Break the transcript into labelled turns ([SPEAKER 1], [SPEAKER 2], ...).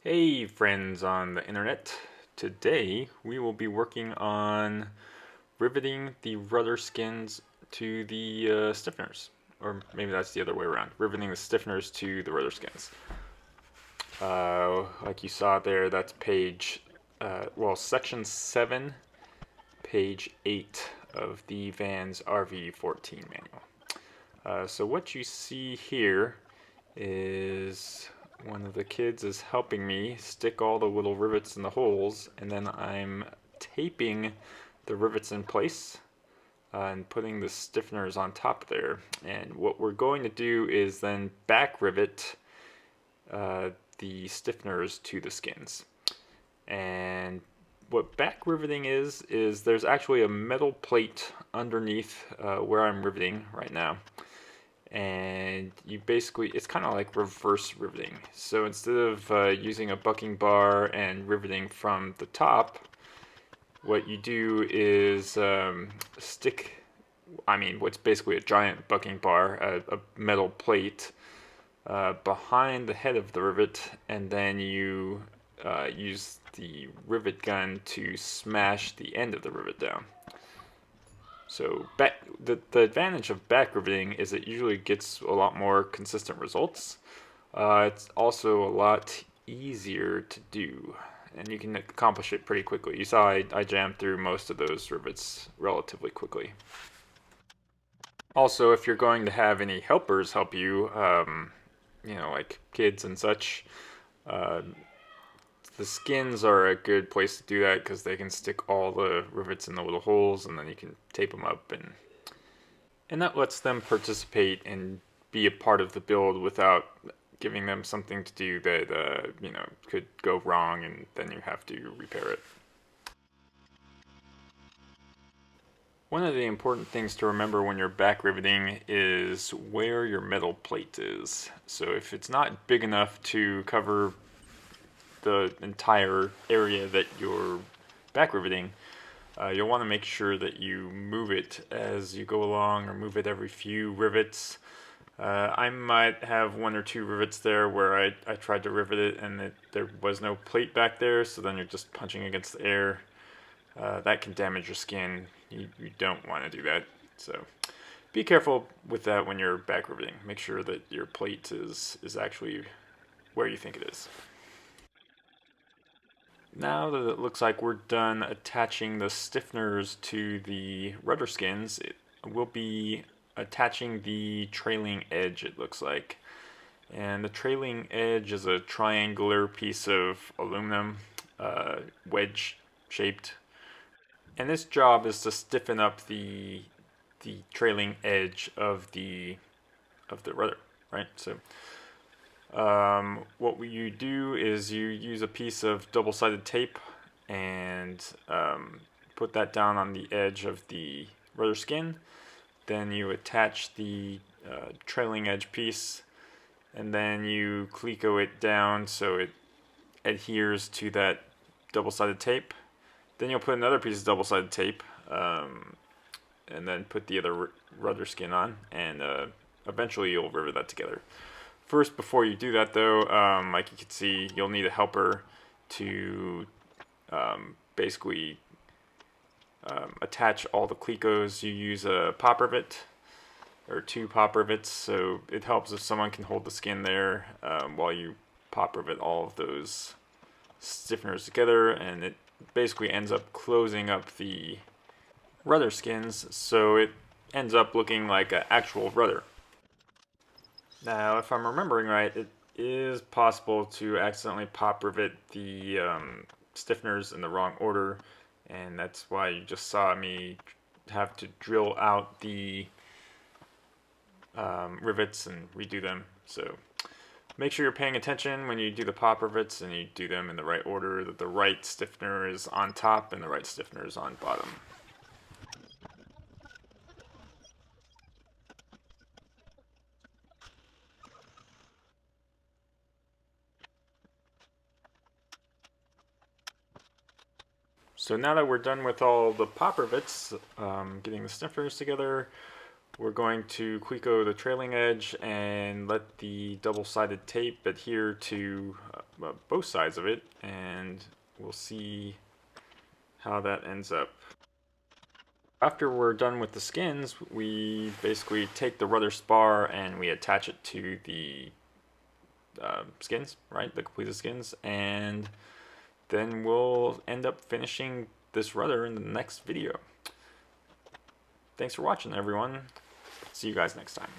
[SPEAKER 1] Hey friends on the internet. Today we will be working on riveting the rudder skins to the stiffeners. Or maybe that's the other way around. Riveting the stiffeners to the rudder skins. Like you saw there, that's section 7, page 8 of the Van's RV-14 manual. So what you see here is one of the kids is helping me stick all the little rivets in the holes, and then I'm taping the rivets in place and putting the stiffeners on top there. And what we're going to do is then back rivet the stiffeners to the skins. And what back riveting is there's actually a metal plate underneath where I'm riveting right now, and you basically, it's kind of like reverse riveting. So instead of using a bucking bar and riveting from the top, what you do is stick, what's basically a giant bucking bar, a metal plate behind the head of the rivet, and then you use the rivet gun to smash the end of the rivet down. So the advantage of back riveting is it usually gets a lot more consistent results. It's also a lot easier to do, and you can accomplish it pretty quickly. You saw I jammed through most of those rivets relatively quickly. Also, if you're going to have any helpers help you, like kids and such, uh, the skins are a good place to do that because they can stick all the rivets in the little holes, and then you can tape them up, and that lets them participate and be a part of the build without giving them something to do that could go wrong, and then you have to repair it. One of the important things to remember when you're back riveting is where your metal plate is. So if it's not big enough to cover the entire area that you're back riveting, you'll want to make sure that you move it as you go along, or move it every few rivets. I might have one or two rivets there where I tried to rivet it and there was no plate back there, so then you're just punching against the air. That can damage your skin. You don't want to do that. So be careful with that when you're back riveting. Make sure that your plate is actually where you think it is. Now that it looks like we're done attaching the stiffeners to the rudder skins, we'll be attaching the trailing edge, it looks like. And the trailing edge is a triangular piece of aluminum, wedge shaped. And this job is to stiffen up the trailing edge of the rudder, right? So what you do is you use a piece of double-sided tape and put that down on the edge of the rudder skin. Then you attach the trailing edge piece, and then you cleco it down so it adheres to that double-sided tape. Then you'll put another piece of double-sided tape, and then put the other rudder skin on, and eventually you'll rivet that together. First, before you do that though, like you can see, you'll need a helper to basically attach all the clecos. You use a pop rivet or 2 pop rivets, so it helps if someone can hold the skin there while you pop rivet all of those stiffeners together, and it basically ends up closing up the rudder skins, so it ends up looking like an actual rudder. Now, if I'm remembering right, it is possible to accidentally pop rivet the stiffeners in the wrong order, and that's why you just saw me have to drill out the rivets and redo them. So make sure you're paying attention when you do the pop rivets, and you do them in the right order, that the right stiffener is on top and the right stiffener is on bottom. So now that we're done with all the pop rivets, getting the stiffeners together, we're going to cleco the trailing edge and let the double-sided tape adhere to both sides of it, and we'll see how that ends up. After we're done with the skins, we basically take the rudder spar and we attach it to the skins, right? The completed skins, and then we'll end up finishing this rudder in the next video. Thanks for watching, everyone. See you guys next time.